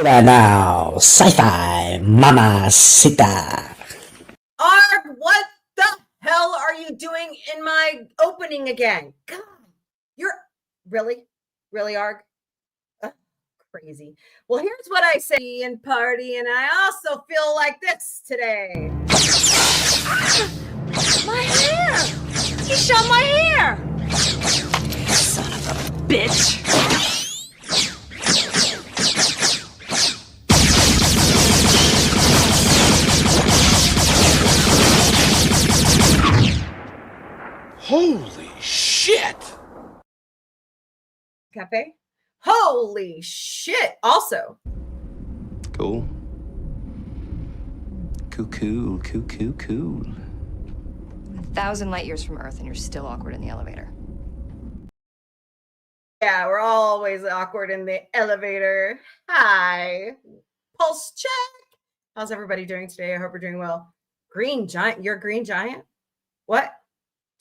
Right now, sci-fi mamacita. Arg, what the hell are you doing in my opening again? God, you're really, Arg? Ugh, crazy. Well, here's what I say and party, and I also feel like this today. My hair! He shot my hair! Son of a bitch! Holy shit! Café? Holy shit! Also, Cool. Cool. 1,000 light years from Earth, and you're still awkward in the elevator. yeah, we're always awkward in the elevator. Hi. Pulse check. How's everybody doing today? I hope we're doing well. Green Giant. You're a Green Giant? What?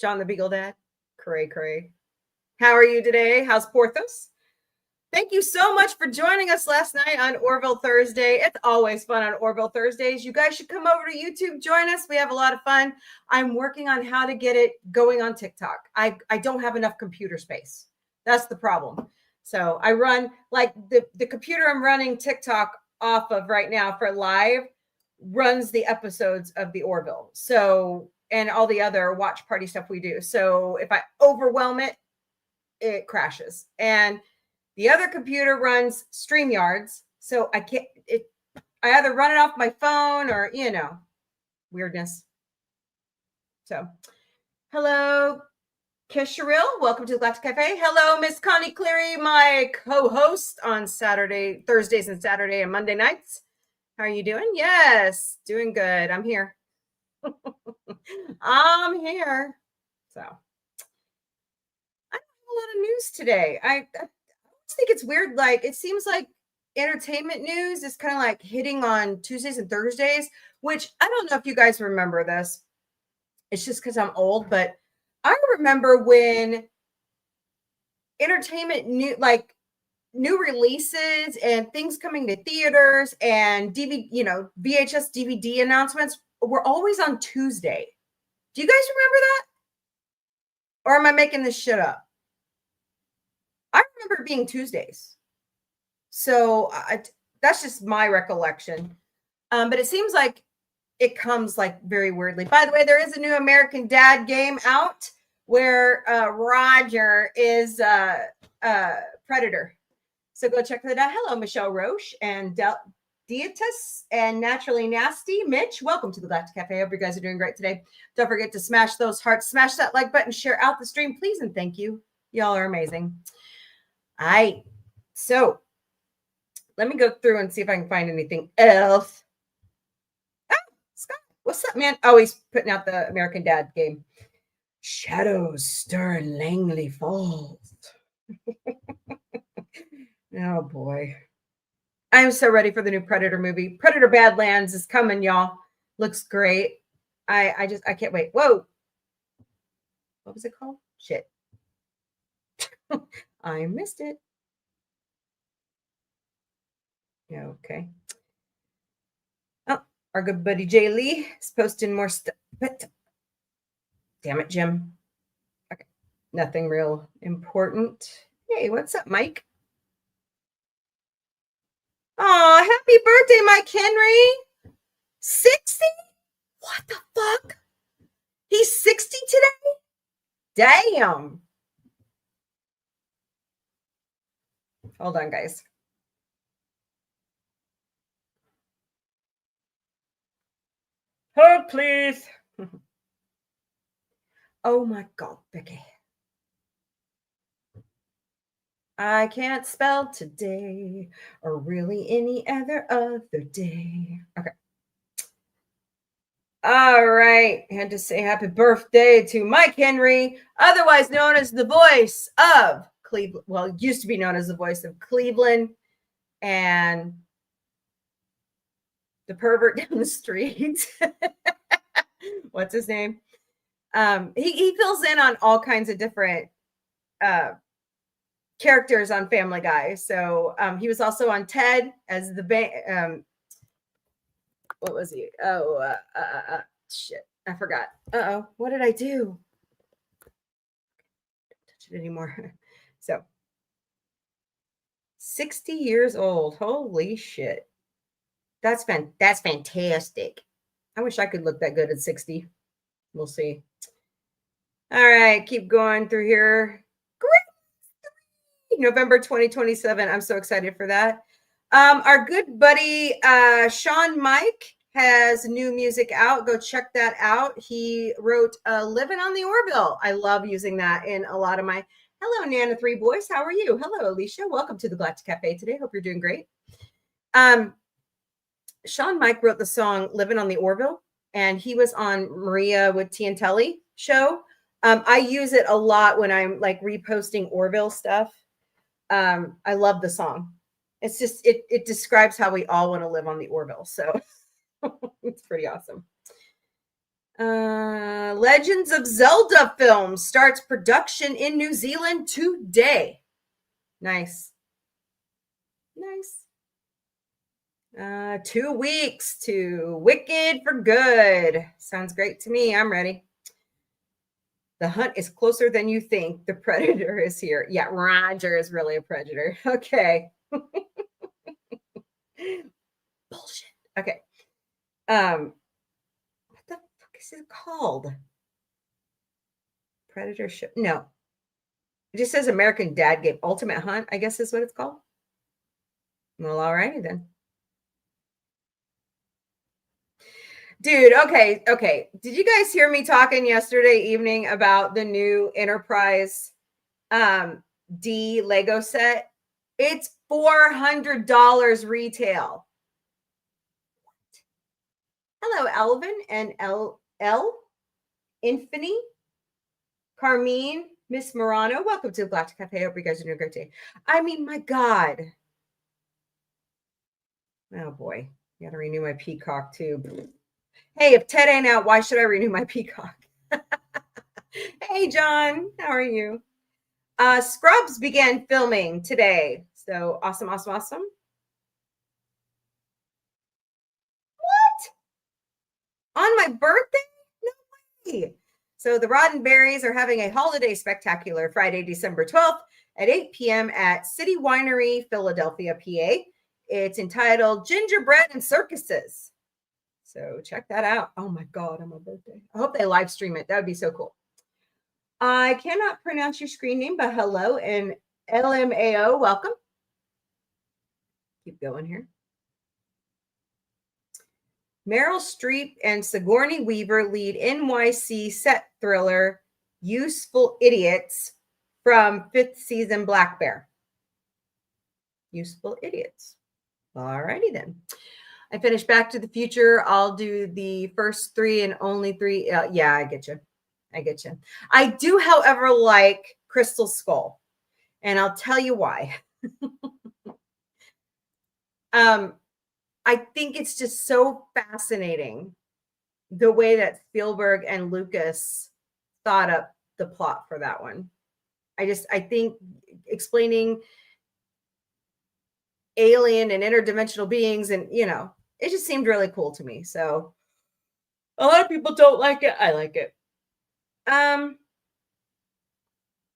John the Beagle Dad? Cray. How are you today? How's Porthos? Thank you so much for joining us last night on Orville Thursday. It's always fun on Orville Thursdays. You guys should come over to YouTube, join us. We have a lot of fun. I'm working on how to get it going on TikTok. I don't have enough computer space. That's the problem. So I run like the computer I'm running TikTok off of right now for live runs the episodes of the Orville. So, and all the other watch party stuff we do. So if I overwhelm it, it crashes. And the other computer runs StreamYards. So I either run it off my phone or, weirdness. So hello, Kisharil. Welcome to the Galactic Café. Hello, Miss Connie Cleary, my co-host on Thursdays and Saturday and Monday nights. How are you doing? Yes, doing good. I'm here. I'm here. So I don't have a lot of news today. I think it's weird. Like, it seems like entertainment news is kind of like hitting on Tuesdays and Thursdays, which I don't know if you guys remember this. It's just because I'm old, but I remember when entertainment new releases and things coming to theaters and VHS DVD announcements were always on Tuesday. Do you guys remember that? Or am I making this shit up? I remember it being Tuesdays. So that's just my recollection. But it seems like it comes like very weirdly. By the way, there is a new American Dad game out where Roger is Predator. So go check that out. Hello, Michelle Roche and Dietus and Naturally Nasty. Mitch, welcome to the Galactic Cafe. I hope you guys are doing great today. Don't forget to smash those hearts, smash that like button, share out the stream, please, and thank you. Y'all are amazing. All right. So let me go through and see if I can find anything else. Oh, Scott, what's up, man? Oh, he's putting out the American Dad game. Shadows stir Langley Falls. Oh, boy. I'm so ready for the new Predator movie. Predator Badlands is coming, y'all. Looks great. I can't wait. Whoa. What was it called? Shit. I missed it. Okay. Oh, our good buddy Jay Lee is posting more stuff. Damn it, Jim. Okay. Nothing real important. Hey, what's up, Mike? Oh, happy birthday, Mike Henry. 60? What the fuck? He's 60 today? Damn. Hold on, guys. Hold, please. Oh my God, Becky. I can't spell today or really any other day. Okay. All right. I had to say happy birthday to Mike Henry, otherwise known as the voice of Cleveland. Well, it used to be known as the voice of Cleveland and the pervert down the street. What's his name? He fills in on all kinds of different characters on Family Guy. So he was also on Ted as the what was he? Oh, shit, I forgot. Uh-oh, what did I do? Don't touch it anymore. So 60 years old. Holy shit. That's fantastic. I wish I could look that good at 60. We'll see. All right, keep going through here. Great. November 2027. I'm so excited for that. Our good buddy Sean Mike has new music out. Go check that out. He wrote Living on the Orville. I love using that in a lot of my hello, Nana 3 boys. How are you? Hello, Alicia. Welcome to the Galactic Café today. Hope you're doing great. Sean Mike wrote the song Living on the Orville, and he was on Maria with Tiantelli show. I use it a lot when I'm like reposting Orville stuff. I love the song. It's just, it describes how we all want to live on the Orville. So it's pretty awesome. Legends of Zelda film starts production in New Zealand today. Nice. Nice. 2 weeks to Wicked for Good. Sounds great to me. I'm ready. The hunt is closer than you think. The predator is here. Yeah, Roger is really a predator. Okay. Bullshit. Okay. What the fuck is it called? Predator show? No. It just says American Dad Game. Ultimate Hunt, I guess is what it's called. Well, all righty then. Dude, okay. Did you guys hear me talking yesterday evening about the new Enterprise D Lego set? It's $400 retail. Hello, Alvin and L. Infinity, Carmine, Miss Morano. Welcome to the Galactic Cafe. I hope you guys are doing a great day. I mean, my God. Oh, boy. You got to renew my Peacock, too. Hey, if Ted ain't out, why should I renew my Peacock? Hey, John. How are you? Scrubs began filming today. So awesome. What? On my birthday? No way. So the Roddenberrys are having a holiday spectacular Friday, December 12th at 8 p.m. at City Winery, Philadelphia, PA. It's entitled Gingerbread and Circuses. So check that out. Oh my God, on my birthday. I hope they live stream it. That would be so cool. I cannot pronounce your screen name, but hello and LMAO, welcome. Keep going here. Meryl Streep and Sigourney Weaver lead NYC set thriller Useful Idiots from 5th season Black Bear. Useful Idiots. All righty then. I finished Back to the Future. I'll do the first 3 and only 3. Yeah, I get you. I do, however, like Crystal Skull, and I'll tell you why. I think it's just so fascinating the way that Spielberg and Lucas thought up the plot for that one. I think explaining alien and interdimensional beings, and it just seemed really cool to me. So a lot of people don't like it. I like it.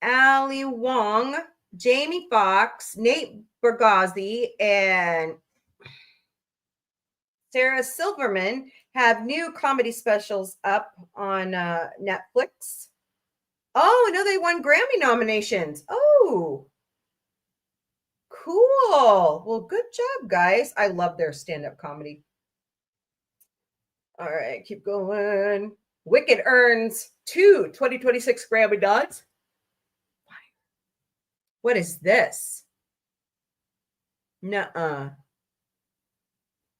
Ali Wong, Jamie Foxx, Nate Bargatze, and Sarah Silverman have new comedy specials up on Netflix. Oh, no, they won Grammy nominations. Oh, cool. Well, good job, guys. I love their stand-up comedy. All right, keep going. Wicked earns 2 2026 Grammy nods. What is this? Nuh-uh.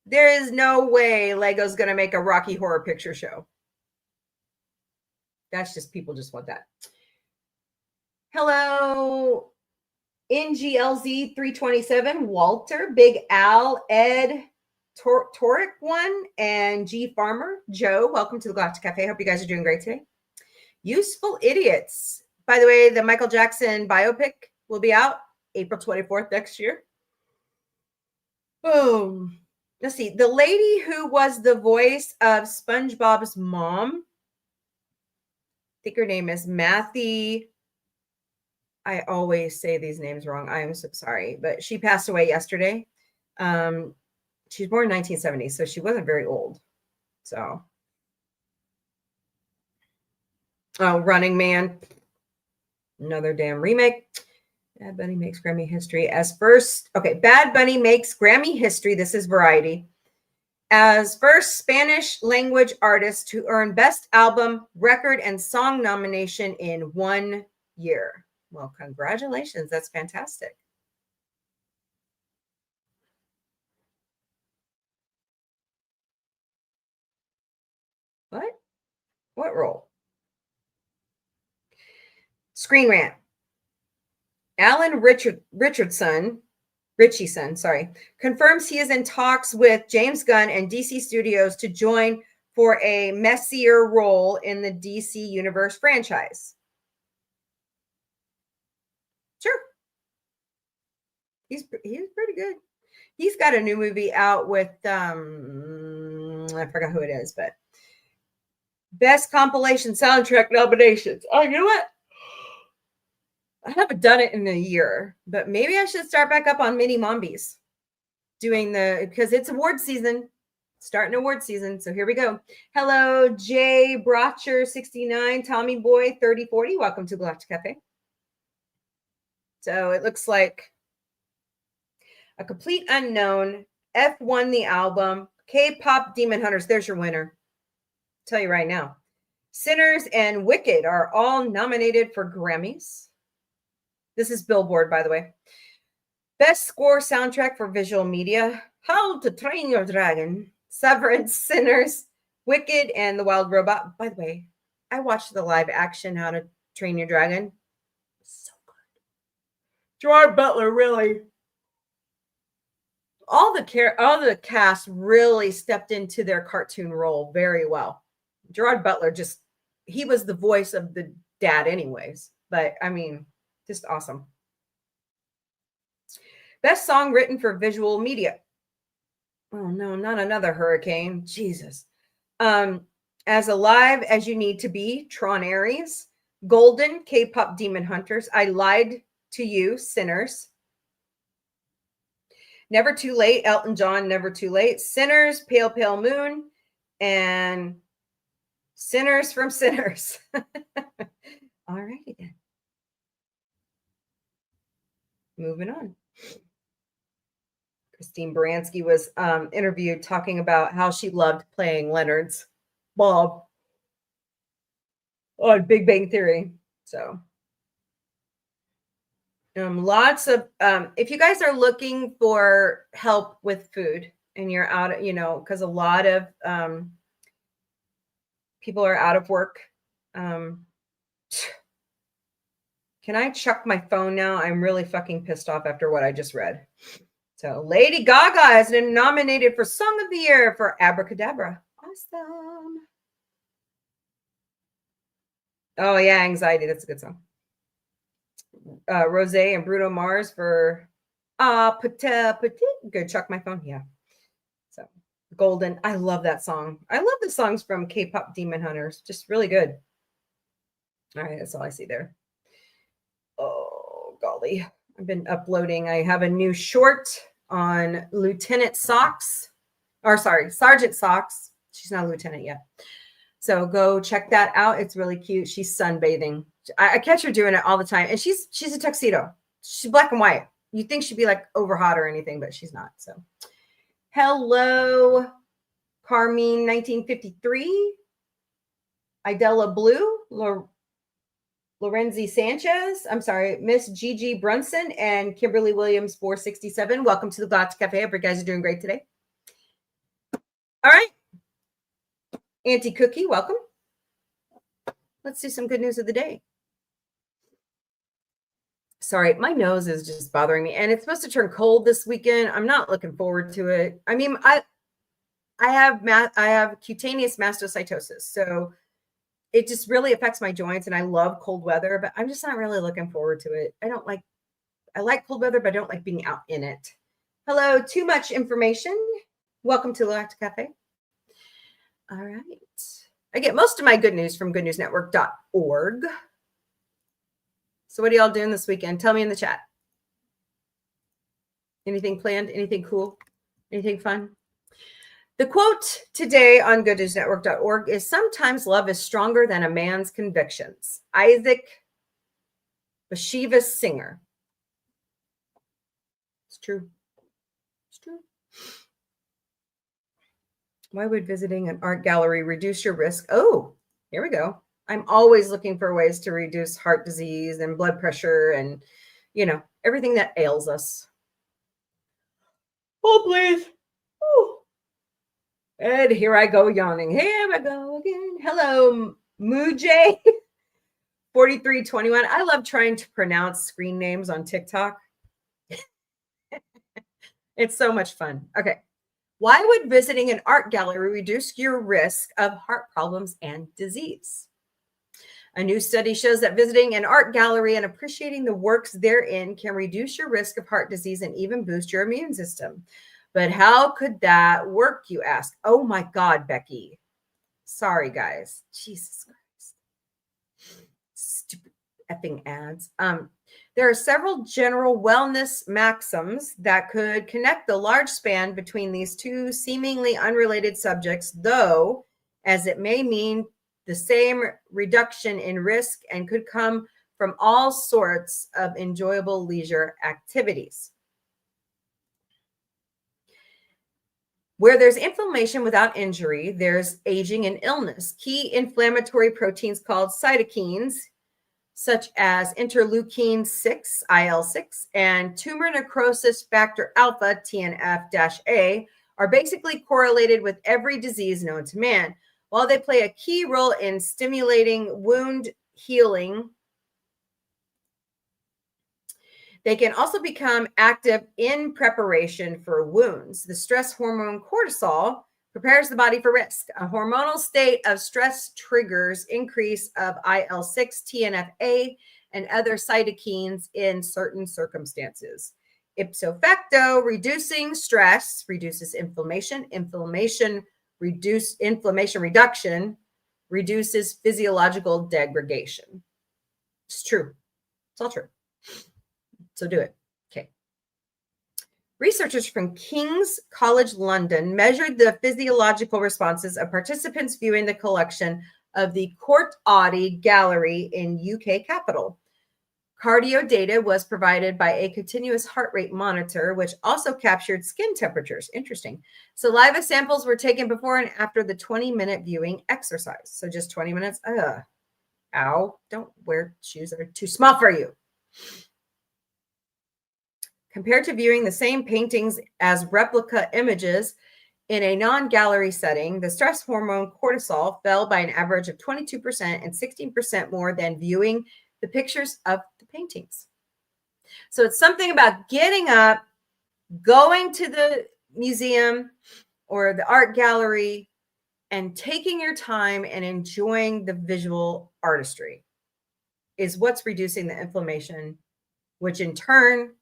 There is no way Lego's going to make a Rocky Horror Picture Show. That's just, people just want that. Hello, NGLZ 327, Walter, Big Al, Ed, Toric 1, and G Farmer. Joe, welcome to the Galactic Cafe. Hope you guys are doing great today. Useful Idiots. By the way, the Michael Jackson biopic will be out April 24th next year. Boom. Let's see. The lady who was the voice of SpongeBob's mom, I think her name is Matthew. I always say these names wrong. I am so sorry, but she passed away yesterday. She was born in 1970, so she wasn't very old. So, oh, Running Man, another damn remake. Bad Bunny makes Grammy history as first. Okay, Bad Bunny makes Grammy history. This is Variety. As first Spanish language artist to earn Best Album, Record, and Song nomination in 1 year. Well, congratulations. That's fantastic. What? What role? Screen Rant. Alan Richardson, confirms he is in talks with James Gunn and DC Studios to join for a messier role in the DC Universe franchise. Sure. He's pretty good. He's got a new movie out with I forgot who it is, but Best Compilation Soundtrack nominations. Oh, you know what? I haven't done it in a year, but maybe I should start back up on mini Mombies because it's award season, starting award season. So here we go. Hello, Jay Brocher 69, Tommy Boy 3040. Welcome to Galactic Café. So it looks like a complete unknown. F1 the album. K-pop Demon Hunters. There's your winner. I'll tell you right now. Sinners and Wicked are all nominated for Grammys. This is Billboard, by the way. Best score soundtrack for visual media. How to Train Your Dragon. Severance, Sinners, Wicked, and The Wild Robot. By the way, I watched the live action How to Train Your Dragon. So good. Gerard Butler, really. All the cast really stepped into their cartoon role very well. Gerard Butler he was the voice of the dad anyways. But I mean, just awesome. Best song written for visual media. Oh no, not another hurricane. Jesus. As Alive as You Need to Be, Tron Ares. Golden, K-pop Demon Hunters. I Lied to You, Sinners. Never Too Late, Elton John, Never Too Late. Sinners, Pale Pale Moon. And Sinners from Sinners. All righty then. Moving on. Christine Baranski was interviewed talking about how she loved playing Leonard's Bob on Big Bang Theory. So lots of if you guys are looking for help with food and you're out, because a lot of people are out of work. Can I chuck my phone now? I'm really fucking pissed off after what I just read. So Lady Gaga has been nominated for Song of the Year for Abracadabra. Awesome. Oh yeah, Anxiety. That's a good song. Rose and Bruno Mars for Good, chuck my phone. Yeah. So Golden. I love that song. I love the songs from K-pop Demon Hunters. Just really good. All right, that's all I see there. Oh, golly. I've been uploading. I have a new short on Sergeant Socks. She's not a lieutenant yet. So go check that out. It's really cute. She's sunbathing. I catch her doing it all the time. And she's a tuxedo. She's black and white. You'd think she'd be like over hot or anything, but she's not. So hello, Carmine 1953. Idella Blue. Lorenzi Sanchez, I'm sorry, Miss Gigi Brunson and Kimberly Williams 467. Welcome to the Galactic Cafe. I hope you guys are doing great today. All right. Auntie Cookie, welcome. Let's do some good news of the day. Sorry, my nose is just bothering me, and it's supposed to turn cold this weekend. I'm not looking forward to it. I mean, I have cutaneous mastocytosis, so it just really affects my joints, and I love cold weather, but I'm just not really looking forward to it. I I like cold weather, but I don't like being out in it. Hello, too much information. Welcome to Galactic Café. All right. I get most of my good news from goodnewsnetwork.org. So what are y'all doing this weekend? Tell me in the chat. Anything planned? Anything cool? Anything fun? The quote today on goodnewsnetwork.org is, sometimes love is stronger than a man's convictions. Isaac Bashevis Singer. It's true. It's true. Why would visiting an art gallery reduce your risk? Oh, here we go. I'm always looking for ways to reduce heart disease and blood pressure and, you know, everything that ails us. Oh, please. Ooh. And here I go yawning. Here I go again. Hello, Moojay 4321. I love trying to pronounce screen names on TikTok. It's so much fun. Okay. Why would visiting an art gallery reduce your risk of heart problems and disease? A new study shows that visiting an art gallery and appreciating the works therein can reduce your risk of heart disease and even boost your immune system. But how could that work, you ask? Oh my God, Becky. Sorry, guys. Jesus Christ. Stupid effing ads. There are several general wellness maxims that could connect the large span between these two seemingly unrelated subjects, though, as it may mean the same reduction in risk and could come from all sorts of enjoyable leisure activities. Where there's inflammation without injury, there's aging and illness. Key inflammatory proteins called cytokines, such as interleukin 6, IL-6, and tumor necrosis factor alpha, TNF-A, are basically correlated with every disease known to man. While they play a key role in stimulating wound healing, they can also become active in preparation for wounds. The stress hormone cortisol prepares the body for risk. A hormonal state of stress triggers increase of IL-6, TNF-A, and other cytokines in certain circumstances. Ipso facto, reducing stress reduces inflammation. Inflammation reduction reduces physiological degradation. It's true. It's all true. So do it. Okay. Researchers from King's College London measured the physiological responses of participants viewing the collection of the Court Audi Gallery in UK capital. Cardio data was provided by a continuous heart rate monitor, which also captured skin temperatures. Interesting. Saliva samples were taken before and after the 20-minute viewing exercise. So just 20 minutes. Ow. Don't wear shoes that are too small for you. Compared to viewing the same paintings as replica images in a non-gallery setting, the stress hormone cortisol fell by an average of 22% and 16% more than viewing the pictures of the paintings. So it's something about getting up, going to the museum or the art gallery, and taking your time and enjoying the visual artistry is what's reducing the inflammation, which in turn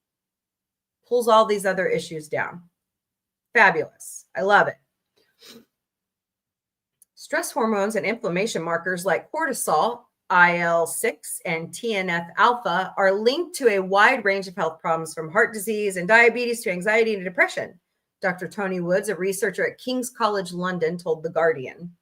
pulls all these other issues down. Fabulous. I love it. Stress hormones and inflammation markers like cortisol, IL-6, and TNF-alpha are linked to a wide range of health problems, from heart disease and diabetes to anxiety and depression. Dr. Tony Woods, a researcher at King's College London, told The Guardian.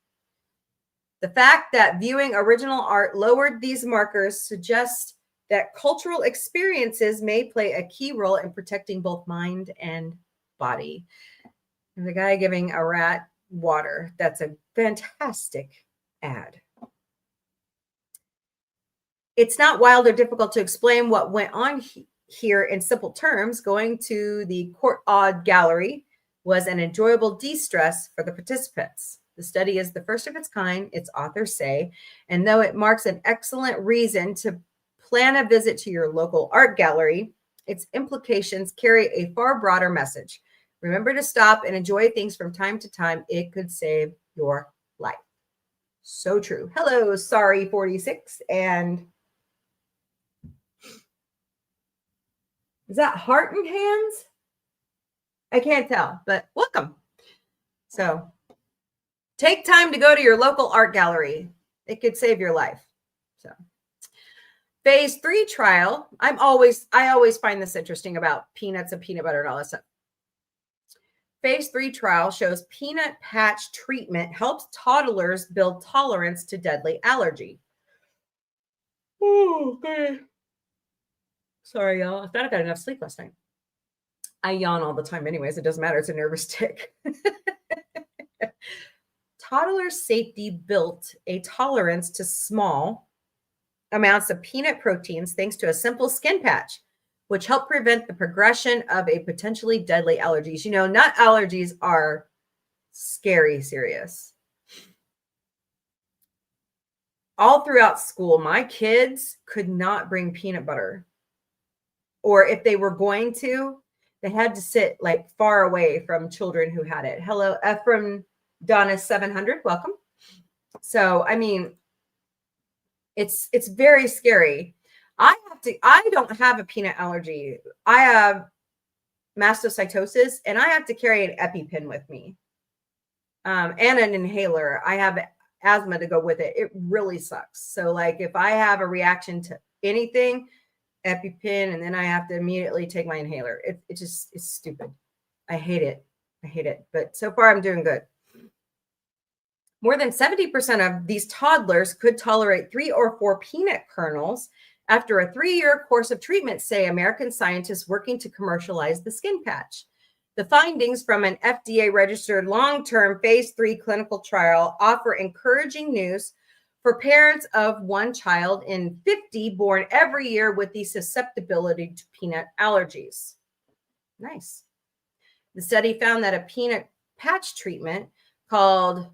The fact that viewing original art lowered these markers suggests that cultural experiences may play a key role in protecting both mind and body. And the guy giving a rat water. That's a fantastic ad. It's not wild or difficult to explain what went on here in simple terms. Going to the Court Audi Gallery was an enjoyable de-stress for the participants. The study is the first of its kind, its authors say, and though it marks an excellent reason to plan a visit to your local art gallery, its implications carry a far broader message. Remember to stop and enjoy things from time to time. It could save your life. So true. Hello, Sorry 46 and Is that heart and hands? I can't tell, but welcome. So take time to go to your local art gallery. It could save your life. So phase 3 trial. I always find this interesting about peanuts and peanut butter and all that stuff. Phase 3 trial shows peanut patch treatment helps toddlers build tolerance to deadly allergy. Oh, okay. Sorry, y'all. I thought I got enough sleep last night. I yawn all the time anyways. It doesn't matter. It's a nervous tick. Toddler safety built a tolerance to small amounts of peanut proteins thanks to a simple skin patch, which help prevent the progression of a potentially deadly allergies. You know, nut allergies are scary serious. All throughout school, my kids could not bring peanut butter. Or if they were going to, they had to sit like far away from children who had it. Hello, Ephraim Donna 700, welcome. So, I mean, it's very scary. I don't have a peanut allergy. I have mastocytosis and I have to carry an EpiPen with me. And an inhaler. I have asthma to go with it. It really sucks. So like if I have a reaction to anything, EpiPen, and then I have to immediately take my inhaler. It's stupid. I hate it. But so far I'm doing good. More than 70% of these toddlers could tolerate 3 or 4 peanut kernels after a 3-year course of treatment, say American scientists working to commercialize the skin patch. The findings from an FDA-registered long-term phase 3 clinical trial offer encouraging news for parents of one child in 50 born every year with the susceptibility to peanut allergies. Nice. The study found that a peanut patch treatment called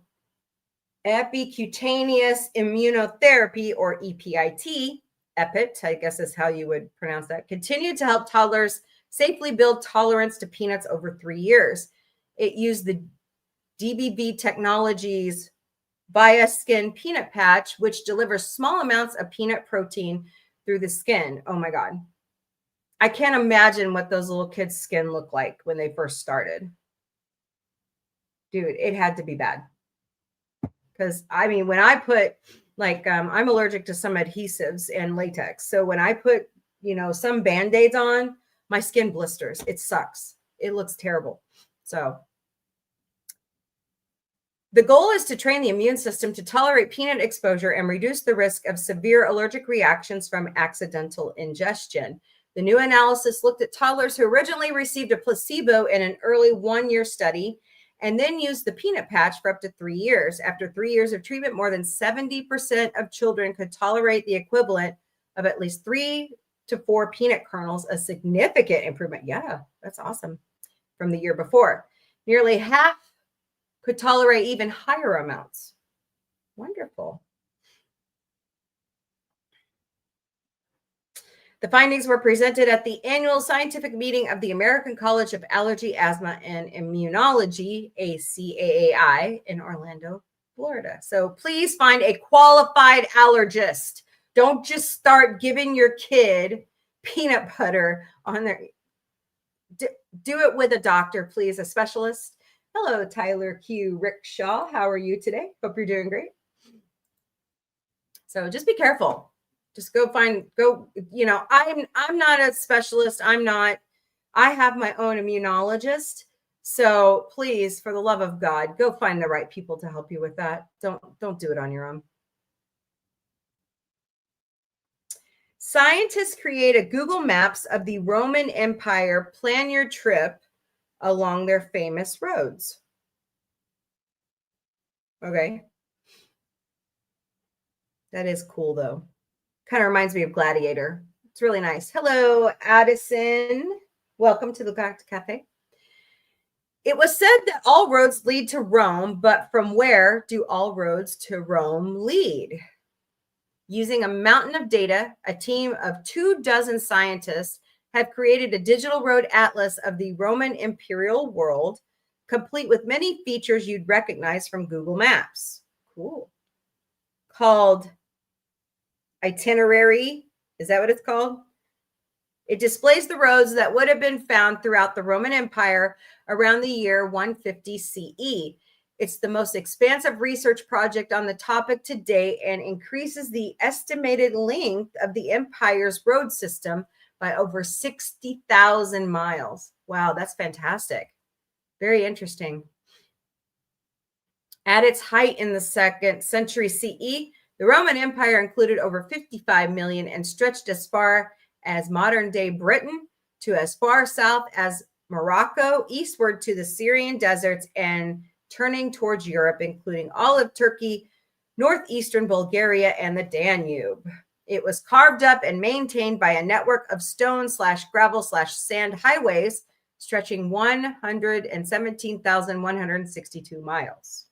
epicutaneous immunotherapy, or EPIT, EPIT, I guess is how you would pronounce that, continued to help toddlers safely build tolerance to peanuts over 3 years. It used the DBV Technologies ViaSkin peanut patch, which delivers small amounts of peanut protein through the skin. Oh my God. I can't imagine what those little kids' skin looked like when they first started. Dude, it had to be bad. Because I mean, when I put I'm allergic to some adhesives and latex. So when I put, some Band-Aids on, my skin blisters. It sucks. It looks terrible. So the goal is to train the immune system to tolerate peanut exposure and reduce the risk of severe allergic reactions from accidental ingestion. The new analysis looked at toddlers who originally received a placebo in an early 1-year study and then used the peanut patch for up to 3 years. After 3 years of treatment, more than 70% of children could tolerate the equivalent of at least 3 to 4 peanut kernels, a significant improvement. Yeah, that's awesome. From the year before. Nearly half could tolerate even higher amounts. Wonderful. The findings were presented at the annual scientific meeting of the American College of Allergy, Asthma, and Immunology, ACAAI, in Orlando, Florida. So please find a qualified allergist. Don't just start giving your kid peanut butter on their... Do it with a doctor, please, a specialist. Hello, Tyler Q. Rickshaw. How are you today? Hope you're doing great. So just be careful. Just I'm not a specialist. I have my own immunologist. So please, for the love of God, go find the right people to help you with that. Don't do it on your own. Scientists created Google Maps of the Roman Empire. Plan your trip along their famous roads. Okay. That is cool, though. Kind of reminds me of Gladiator. It's really nice. Hello, Addison. Welcome to the Galactic Café. It was said that all roads lead to Rome, but from where do all roads to Rome lead? Using a mountain of data, a team of 24 scientists have created a digital road atlas of the Roman imperial world, complete with many features you'd recognize from Google Maps. Cool. Called Itinerary. Is that what it's called? It displays the roads that would have been found throughout the Roman Empire around the year 150 CE. It's the most expansive research project on the topic to date and increases the estimated length of the empire's road system by over 60,000 miles. Wow, that's fantastic. Very interesting. At its height in the 2nd century CE, the Roman Empire included over 55 million and stretched as far as modern-day Britain to as far south as Morocco, eastward to the Syrian deserts, and turning towards Europe, including all of Turkey, northeastern Bulgaria, and the Danube. It was carved up and maintained by a network of stone/gravel/sand highways stretching 117,162 miles.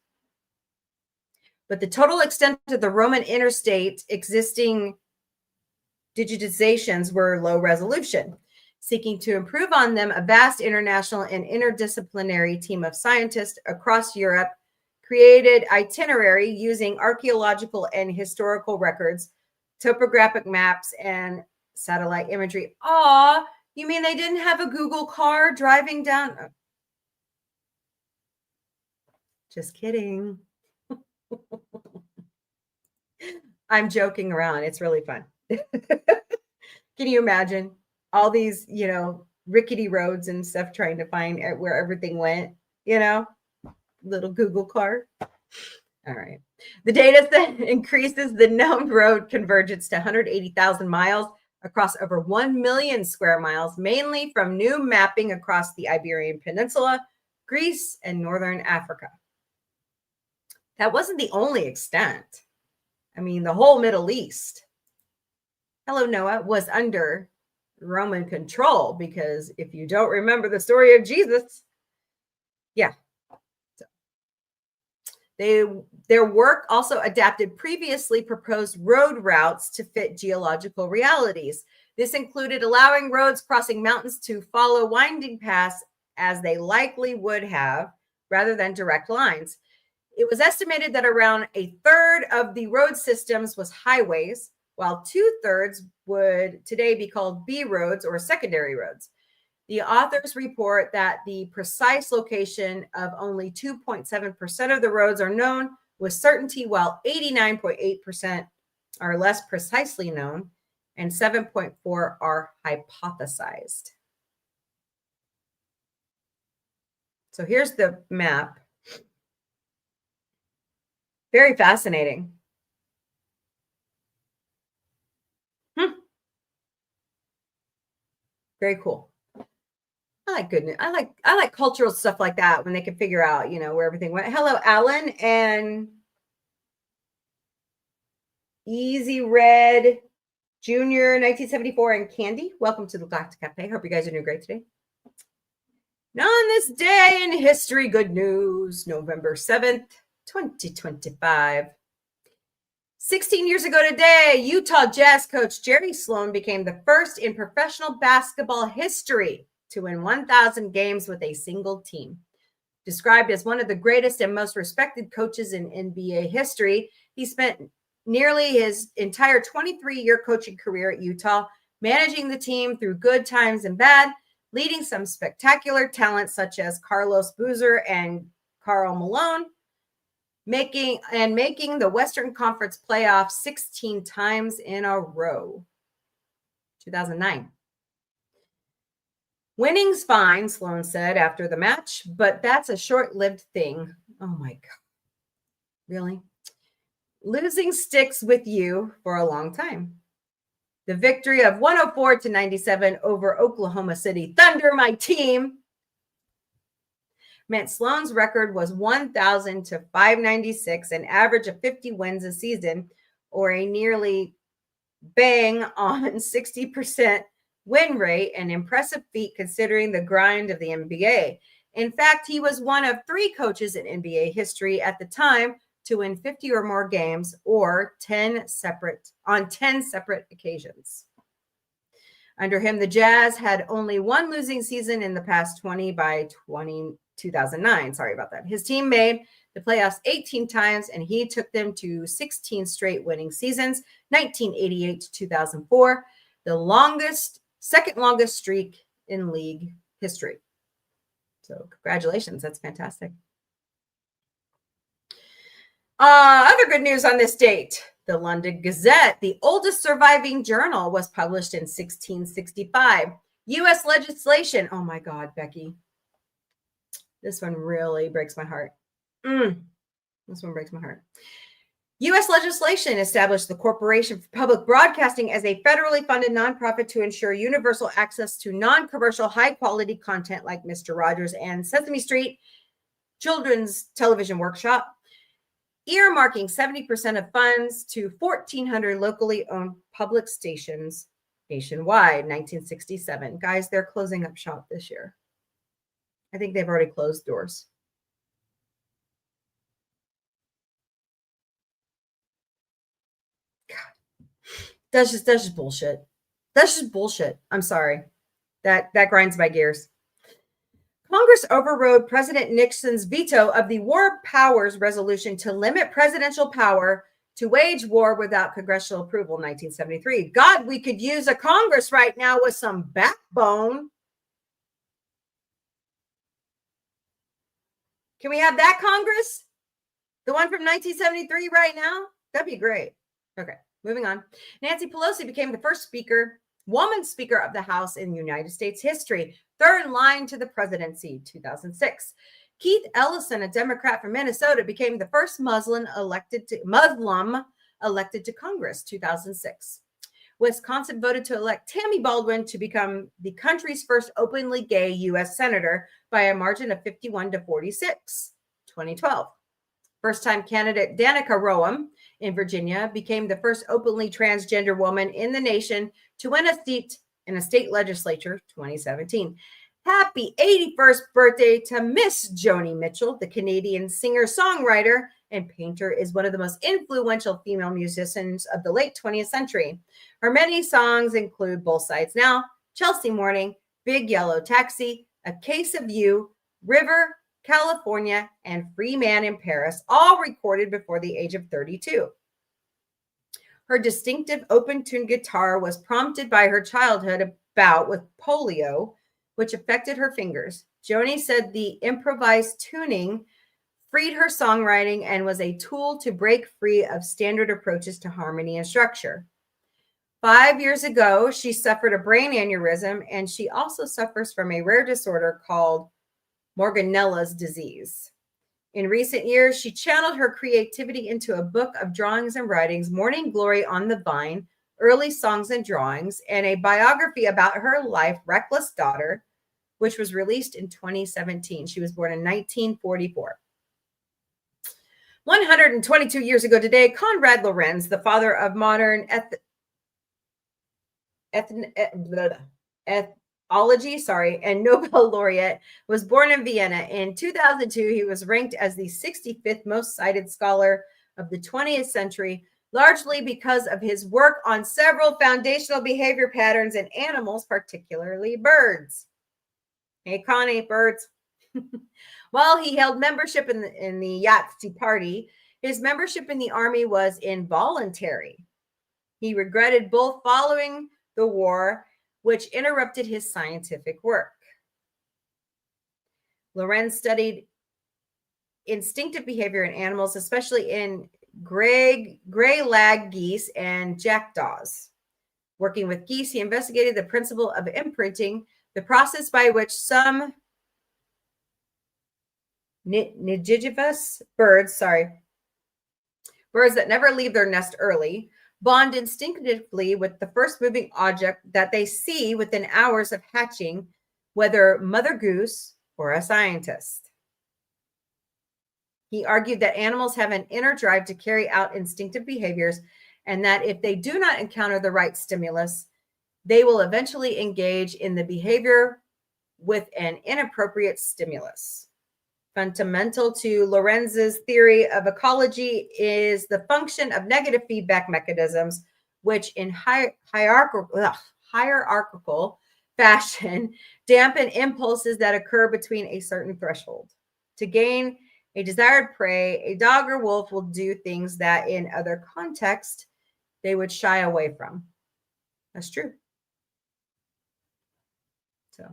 But the total extent of the Roman interstate existing digitizations were low resolution. Seeking to improve on them, a vast international and interdisciplinary team of scientists across Europe created itinerary using archaeological and historical records, topographic maps, and satellite imagery. Aw, you mean they didn't have a Google car driving down? Just kidding. I'm joking around. It's really fun. Can you imagine all these, rickety roads and stuff trying to find where everything went, little Google car. All right. The data set increases the known road convergence to 180,000 miles across over 1 million square miles, mainly from new mapping across the Iberian Peninsula, Greece, and Northern Africa. That wasn't the only extent. I mean, the whole Middle East, hello, Noah, was under Roman control, because if you don't remember the story of Jesus, their work also adapted previously proposed road routes to fit geological realities. This included allowing roads crossing mountains to follow winding paths as they likely would have, rather than direct lines. It was estimated that around a third of the road systems was highways, while 2/3 would today be called B roads or secondary roads. The authors report that the precise location of only 2.7% of the roads are known with certainty, while 89.8% are less precisely known, and 7.4 are hypothesized. So here's the map. Very fascinating. Very cool. I like good news. I like cultural stuff like that when they can figure out, where everything went. Hello, Alan and Easy Red Junior 1974 and Candy. Welcome to the Galactic Café. Hope you guys are doing great today. Now on this day in history, good news, November 7th, 2025. 16 years ago today, Utah Jazz coach Jerry Sloan became the first in professional basketball history to win 1,000 games with a single team. Described as one of the greatest and most respected coaches in NBA history, he spent nearly his entire 23-year coaching career at Utah, managing the team through good times and bad, leading some spectacular talent such as Carlos Boozer and Karl Malone, making the Western Conference playoffs 16 times in a row. 2009. Winning's fine, Sloan said after the match, but that's a short-lived thing. Oh my God. Really? Losing sticks with you for a long time. The victory of 104-97 over Oklahoma City Thunder, my team, meant Sloan's record was 1,000-596, an average of 50 wins a season, or a nearly bang on 60% win rate, an impressive feat considering the grind of the NBA. In fact, he was one of 3 coaches in NBA history at the time to win 50 or more games, or 10 separate occasions. Under him, the Jazz had only one losing season in the past 2009. Sorry about that. His team made the playoffs 18 times, and he took them to 16 straight winning seasons, 1988 to 2004, the longest second longest streak in league history. So congratulations. That's fantastic. Other good news on this date. The London Gazette, the oldest surviving journal, was published in 1665. U.S. legislation. Oh my God, Becky. This one really breaks my heart. This one breaks my heart. U.S. legislation established the Corporation for Public Broadcasting as a federally funded nonprofit to ensure universal access to non-commercial, high-quality content like Mr. Rogers and Sesame Street, Children's Television Workshop, earmarking 70% of funds to 1,400 locally owned public stations nationwide, 1967. Guys, they're closing up shop this year. I think they've already closed doors. God. That's just bullshit. That's just bullshit. I'm sorry. That grinds my gears. Congress overrode President Nixon's veto of the War Powers Resolution to limit presidential power to wage war without congressional approval in 1973. God, we could use a Congress right now with some backbone. Can we have that Congress? The one from 1973 right now? That'd be great. Okay, moving on. Nancy Pelosi became the first woman Speaker of the House in United States history, third in line to the presidency, 2006. Keith Ellison, a Democrat from Minnesota, became the first Muslim elected to Congress, 2006. Wisconsin voted to elect Tammy Baldwin to become the country's first openly gay U.S. senator by a margin of 51-46, 2012. First-time candidate Danica Roem in Virginia became the first openly transgender woman in the nation to win a seat in a state legislature, 2017. Happy 81st birthday to Miss Joni Mitchell, the Canadian singer-songwriter and painter, is one of the most influential female musicians of the late 20th century. Her many songs include Both Sides Now, Chelsea Morning, Big Yellow Taxi, A Case of You, River, California, and Free Man in Paris, all recorded before the age of 32. Her distinctive open-tuned guitar was prompted by her childhood bout with polio, which affected her fingers. Joni said the improvised tuning freed her songwriting and was a tool to break free of standard approaches to harmony and structure. 5 years ago, she suffered a brain aneurysm, and she also suffers from a rare disorder called Morganell's disease. In recent years, she channeled her creativity into a book of drawings and writings, Morning Glory on the Vine, Early Songs and Drawings, and a biography about her life, Reckless Daughter, which was released in 2017. She was born in 1944. 122 years ago today, Konrad Lorenz, the father of modern ethology, and Nobel laureate, was born in Vienna. In 2002, he was ranked as the 65th most cited scholar of the 20th century, largely because of his work on several foundational behavior patterns in animals, particularly birds. Hey, Connie, birds. While he held membership in the Yahtzee Party, his membership in the army was involuntary. He regretted both following the war, which interrupted his scientific work. Lorenz studied instinctive behavior in animals, especially in gray lag geese and jackdaws. Working with geese, he investigated the principle of imprinting, the process by which some nidivorous birds that never leave their nest early, bond instinctively with the first moving object that they see within hours of hatching, whether mother goose or a scientist. He argued that animals have an inner drive to carry out instinctive behaviors, and that if they do not encounter the right stimulus, they will eventually engage in the behavior with an inappropriate stimulus. Fundamental to Lorenz's theory of ecology is the function of negative feedback mechanisms, which in hierarchical fashion dampen impulses that occur between a certain threshold. To gain a desired prey, a dog or wolf will do things that in other contexts they would shy away from. That's true. So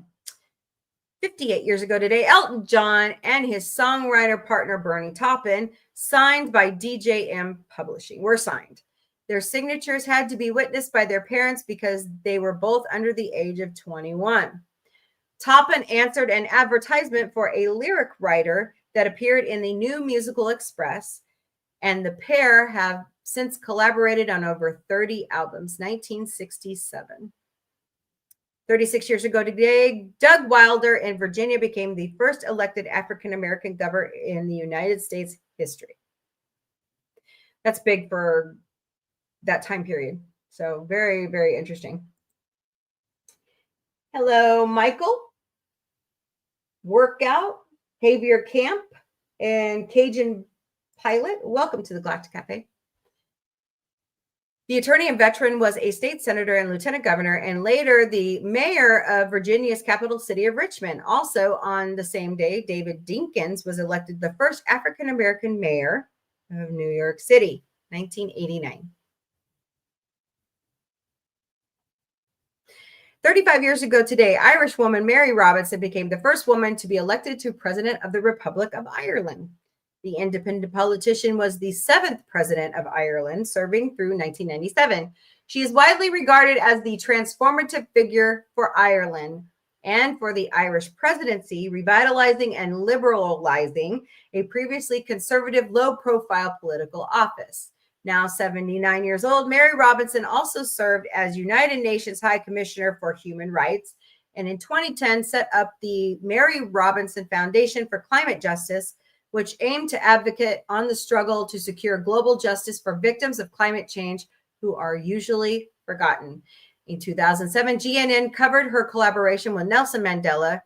58 years ago today, Elton John and his songwriter partner Bernie Taupin signed by DJM Publishing. Were signed. Their signatures had to be witnessed by their parents because they were both under the age of 21. Taupin answered an advertisement for a lyric writer that appeared in the New Musical Express, and the pair have since collaborated on over 30 albums. 1967. 36 years ago today, Doug Wilder in Virginia became the first elected African-American governor in the United States history. That's big for that time period. So very, very interesting. Hello, Michael. Workout, Javier Camp, and Cajun Pilot. Welcome to the Galactic Café. The attorney and veteran was a state senator and lieutenant governor, and later the mayor of Virginia's capital city of Richmond. Also on the same day, David Dinkins was elected the first African-American mayor of New York City, 1989. 35 years ago today, Irish woman Mary Robinson became the first woman to be elected to President of the Republic of Ireland. The independent politician was the 7th president of Ireland, serving through 1997. She is widely regarded as the transformative figure for Ireland and for the Irish presidency, revitalizing and liberalizing a previously conservative, low-profile political office. Now 79 years old, Mary Robinson also served as United Nations High Commissioner for Human Rights, and in 2010 set up the Mary Robinson Foundation for Climate Justice, which aimed to advocate on the struggle to secure global justice for victims of climate change who are usually forgotten. In 2007, GNN covered her collaboration with Nelson Mandela,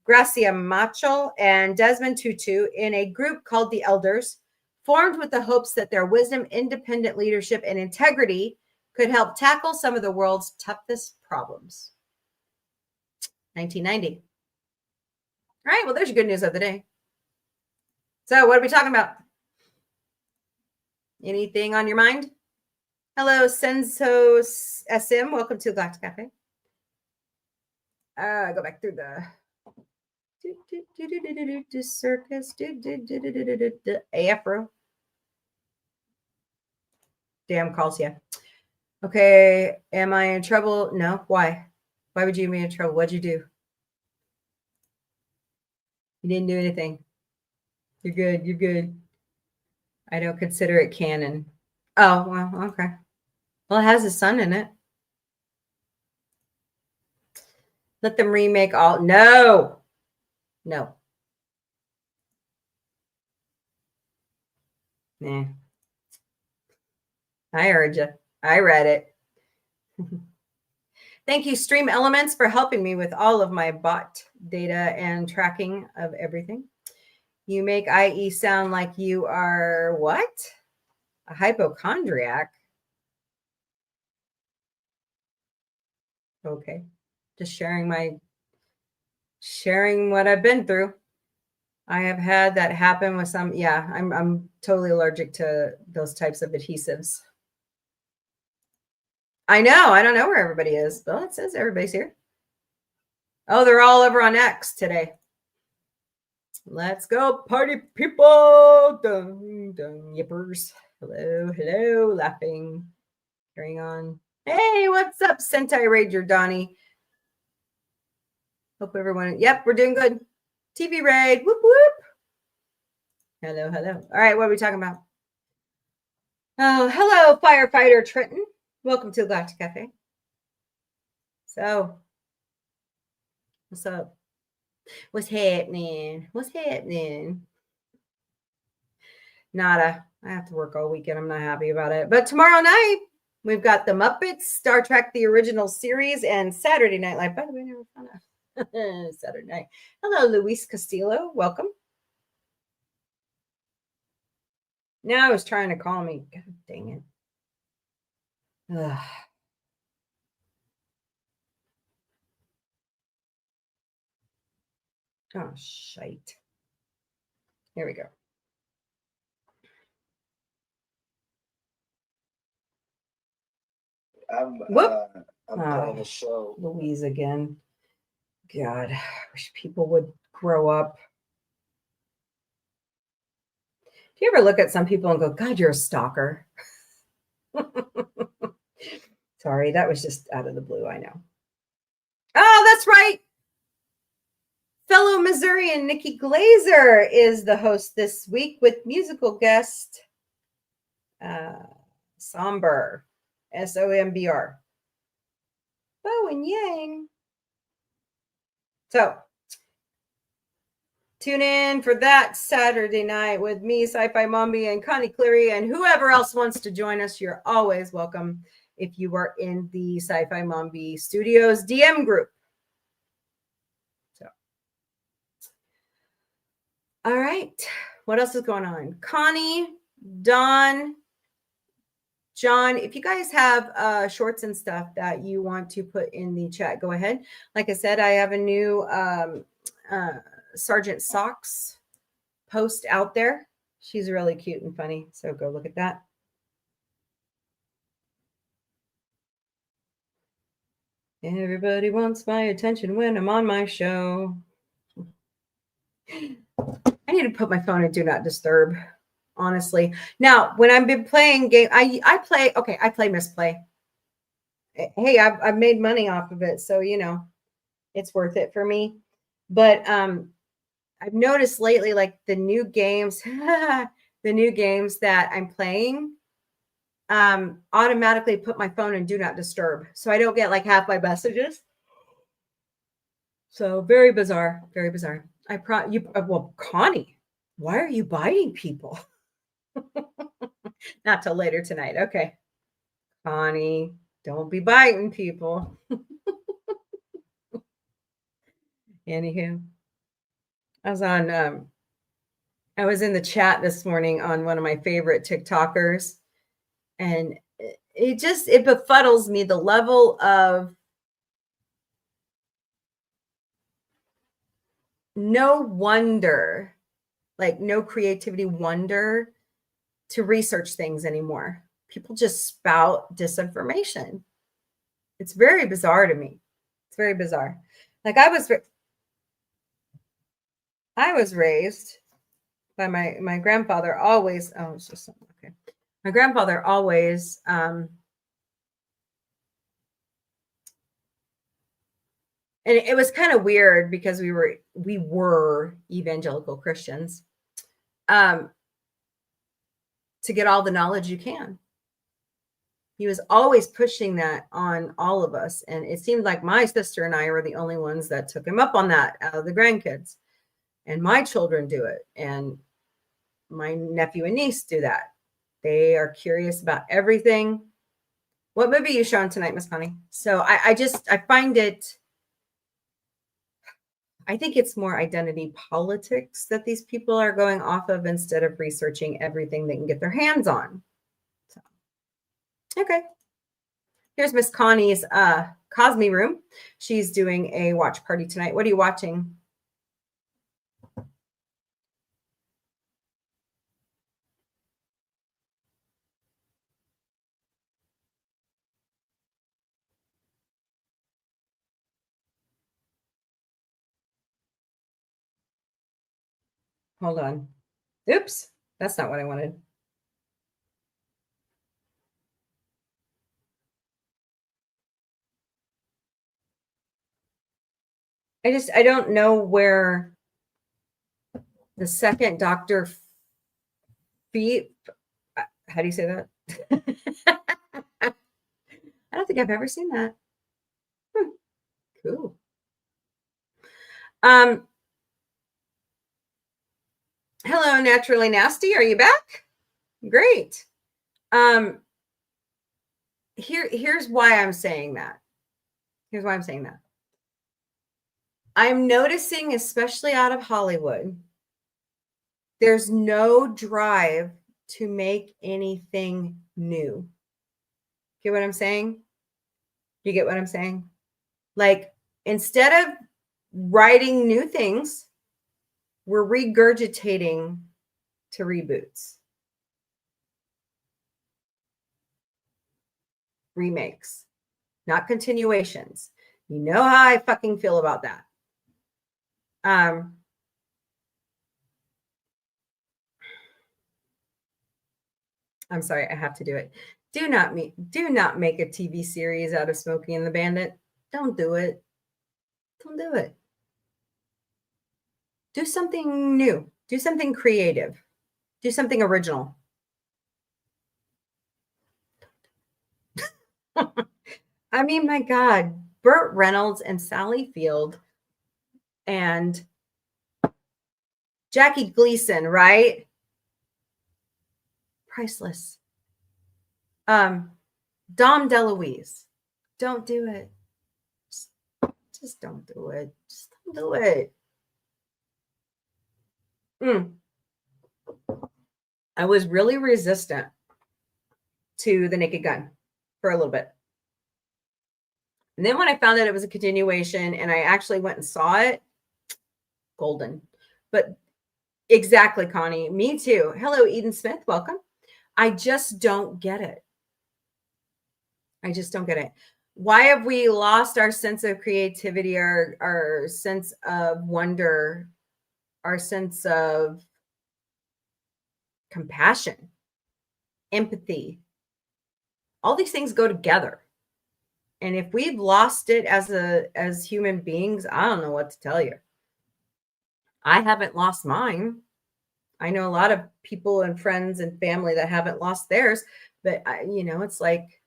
Gracia Machel, and Desmond Tutu in a group called the Elders, formed with the hopes that their wisdom, independent leadership, and integrity could help tackle some of the world's toughest problems. 1990. All right, well, there's your good news of the day. So what are we talking about? Anything on your mind? Hello, Senso SM. Welcome to Galactic Cafe. Go back through the circus. Afro. Damn calls, yeah. Okay, am I in trouble? No. Why? Why would you be in trouble? What'd you do? You didn't do anything. You're good. You're good. I don't consider it canon. Oh, well, okay. Well, it has a son in it. Let them remake all. No. No. Nah. I heard you. I read it. Thank you, Stream Elements, for helping me with all of my bot data and tracking of everything. You make IE sound like you are what? A hypochondriac? Okay. Just sharing what I've been through. I have had that happen with some. Yeah, I'm totally allergic to those types of adhesives. I know. I don't know where everybody is. Well, it says everybody's here. Oh, they're all over on X today. Let's go, party people. Dun, dun, yippers. Hello, hello, laughing. Carrying on. Hey, what's up, Sentai Ranger Donnie? Hope everyone. Yep, we're doing good. TV raid. Whoop, whoop. Hello, hello. All right, what are we talking about? Oh, hello, firefighter Trenton. Welcome to the Galactic Cafe. So, what's up? What's happening? What's happening? Nada. I have to work all weekend. I'm not happy about it. But tomorrow night, we've got The Muppets, Star Trek, the original series, and Saturday Night Live. By the way, never found out. Saturday night. Hello, Luis Castillo. Welcome. Now I was trying to call me. God dang it. Ugh. Oh, shite. Here we go. I'm Whoop. calling the show. Louise again. God, I wish people would grow up. Do you ever look at some people and go, God, you're a stalker? Sorry, that was just out of the blue, I know. Oh, that's right. Fellow Missourian Nikki Glazer is the host this week with musical guest Somber, Sombr. Bo and Yang. So tune in for that Saturday night with me, Sci-Fi Mombie, and Connie Cleary, and whoever else wants to join us. You're always welcome if you are in the Sci-Fi Mombie Studios DM group. So, all right. What else is going on? Connie, Don, John, if you guys have shorts and stuff that you want to put in the chat, go ahead. Like I said, I have a new Sergeant Socks post out there. She's really cute and funny, so go look at that. Everybody wants my attention when I'm on my show. I need to put my phone in Do Not Disturb, honestly. Now, when I've been playing game, I play misplay. Hey, I've made money off of it, so you know it's worth it for me. But I've noticed lately, like the new games, the new games that I'm playing, automatically put my phone in Do Not Disturb, so I don't get like half my messages. So very bizarre, very bizarre. Well, Connie, why are you biting people? Not till later tonight. Okay, Connie, don't be biting people. Anywho, I was in the chat this morning on one of my favorite TikTokers, and it befuddles me the level of no wonder, like no creativity wonder to research things anymore. People just spout disinformation. It's very bizarre to me. It's very bizarre. Like I was raised by my grandfather always. Oh, it's just something. Okay. My grandfather always and it was kind of weird because we were evangelical Christians, to get all the knowledge you can. He was always pushing that on all of us. And it seemed like my sister and I were the only ones that took him up on that out of the grandkids. And my children do it. And my nephew and niece do that. They are curious about everything. What movie are you showing tonight, Miss Connie? So I find it, I think it's more identity politics that these people are going off of instead of researching everything they can get their hands on. So, okay. Here's Miss Connie's Cosme room. She's doing a watch party tonight. What are you watching? Hold on. Oops, that's not what I wanted. I don't know where the second Dr. Feet, how do you say that? I don't think I've ever seen that. Cool. Hello, Naturally Nasty. Are you back? Great. Here's why I'm saying that. Here's why I'm saying that. I'm noticing, especially out of Hollywood, there's no drive to make anything new. Get what I'm saying? You get what I'm saying? Like, instead of writing new things, we're regurgitating to reboots, remakes, not continuations. You know how I fucking feel about that. I'm sorry, I have to do it. Do not make a TV series out of Smokey and the Bandit. Don't do it. Don't do it. Do something new. Do something creative. Do something original. I mean, my God, Burt Reynolds and Sally Field and Jackie Gleason, right? Priceless. Dom DeLuise. Don't do it. Just don't do it. Just don't do it. I was really resistant to The Naked Gun for a little bit. And then when I found out it was a continuation and I actually went and saw it, golden. But exactly, Connie. Me too. Hello, Eden Smith. Welcome. I just don't get it. I just don't get it. Why have we lost our sense of creativity, our sense of wonder, our sense of compassion, empathy? All these things go together. And if we've lost it as human beings, I don't know what to tell you. I haven't lost mine. I know a lot of people and friends and family that haven't lost theirs, but it's like,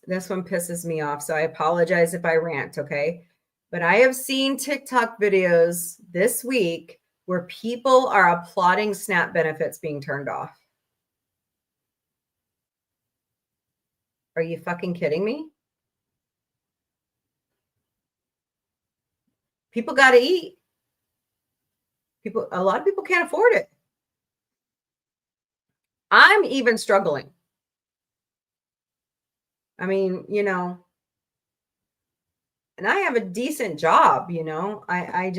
this one pisses me off. So I apologize if I rant, okay? But I have seen TikTok videos this week where people are applauding SNAP benefits being turned off. Are you fucking kidding me? People got to eat. A lot of people can't afford it. I'm even struggling. I mean, and I have a decent job, I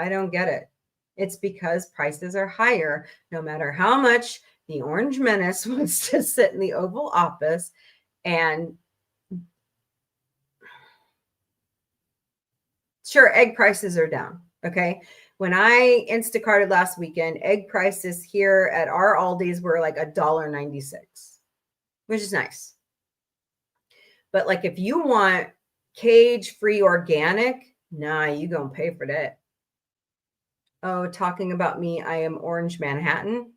don't get it. It's because prices are higher, no matter how much the Orange Menace wants to sit in the Oval Office. And sure, egg prices are down. Okay. When I Instacarted last weekend, egg prices here at our Aldi's were like $1.96, which is nice. But like, if you want cage-free organic, nah, you gonna pay for that. Oh, talking about me, I am Orange Manhattan.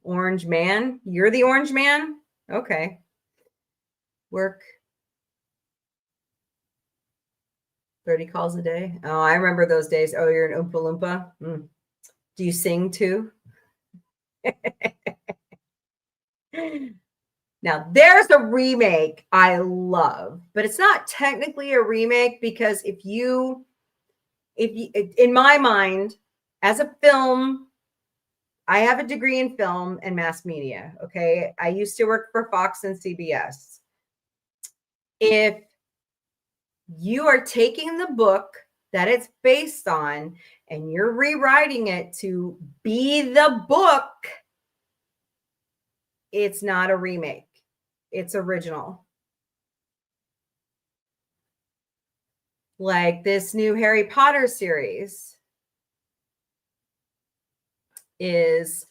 Orange man? You're the orange man? Okay. Work 30 calls a day. Oh, I remember those days. Oh, you're an Oompa Loompa? Do you sing too? Now, there's a remake I love, but it's not technically a remake because if you, in my mind, as a film, I have a degree in film and mass media. Okay. I used to work for Fox and CBS. If you are taking the book that it's based on and you're rewriting it to be the book, it's not a remake. It's original. Like this new Harry Potter series is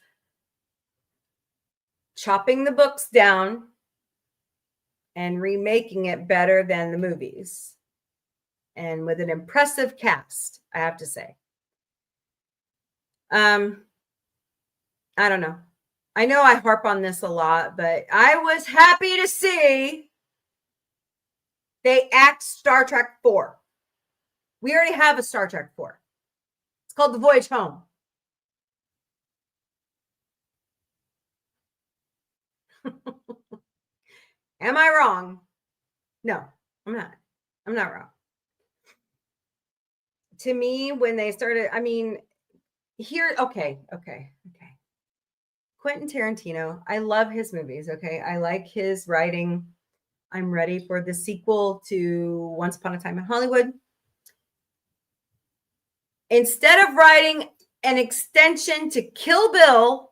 chopping the books down and remaking it better than the movies. And with an impressive cast, I have to say. I don't know. I know I harp on this a lot, but I was happy to see they act Star Trek 4. We already have a Star Trek 4. It's called The Voyage Home. Am I wrong? No, I'm not. I'm not wrong. To me, when they started, okay. Quentin Tarantino, I love his movies, okay? I like his writing. I'm ready for the sequel to Once Upon a Time in Hollywood. Instead of writing an extension to Kill Bill,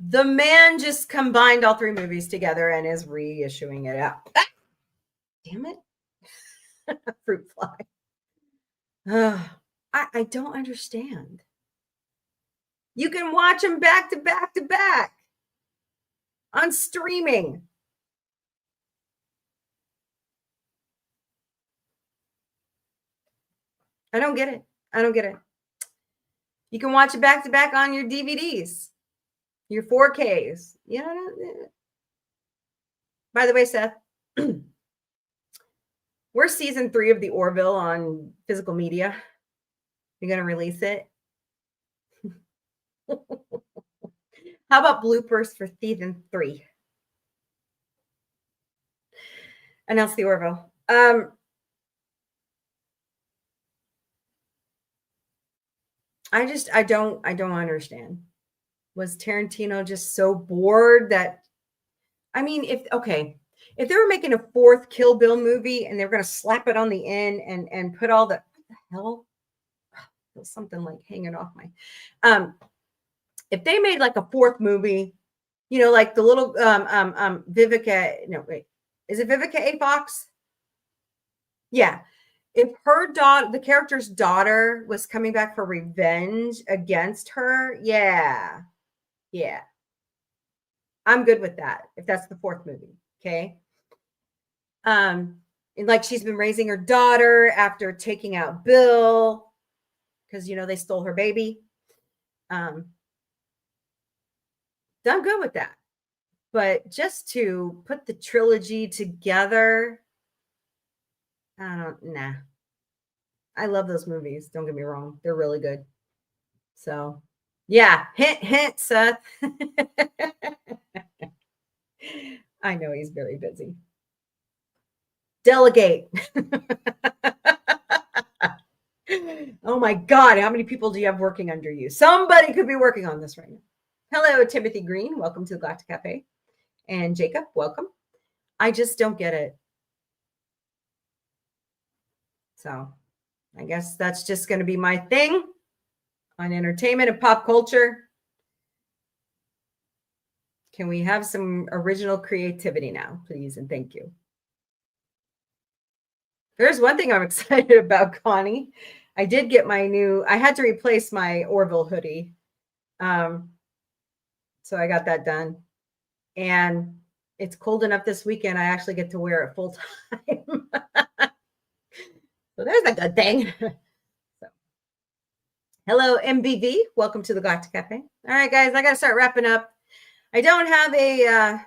The man just combined all 3 movies together and is reissuing it out. Ah, damn it. Fruit fly. I don't understand. You can watch them back to back to back on streaming. I don't get it. I don't get it. You can watch it back to back on your DVDs, your 4Ks. You know. By the way, Seth, we're season 3 of the Orville on physical media. You're going to release it. How about bloopers for season 3? Announce the Orville. I don't understand. Was Tarantino just so bored that, I mean, if they were making a 4th Kill Bill movie and they're going to slap it on the end and put all the, what the hell? There's something like hanging off my, if they made like a 4th movie, you know, like the little, Vivica, no, wait, is it Vivica A. Fox? Yeah. If her daughter, the character's daughter, was coming back for revenge against her, yeah. I'm good with that if that's the 4th movie. Okay. And like she's been raising her daughter after taking out Bill because they stole her baby. I'm good with that. But just to put the trilogy together, nah. I love those movies. Don't get me wrong. They're really good. So, yeah. Hint, Seth. I know he's very busy. Delegate. Oh my God. How many people do you have working under you? Somebody could be working on this right now. Hello, Timothy Green. Welcome to the Galactic Café. And Jacob, welcome. I just don't get it. So I guess that's just going to be my thing on entertainment and pop culture. Can we have some original creativity now, please? And thank you. There's one thing I'm excited about, Connie. I did get I had to replace my Orville hoodie. So I got that done. And it's cold enough this weekend, I actually get to wear it full time. So there's a good thing. So, hello, MBV. Welcome to the Galactic Cafe. All right, guys, I got to start wrapping up. I don't have a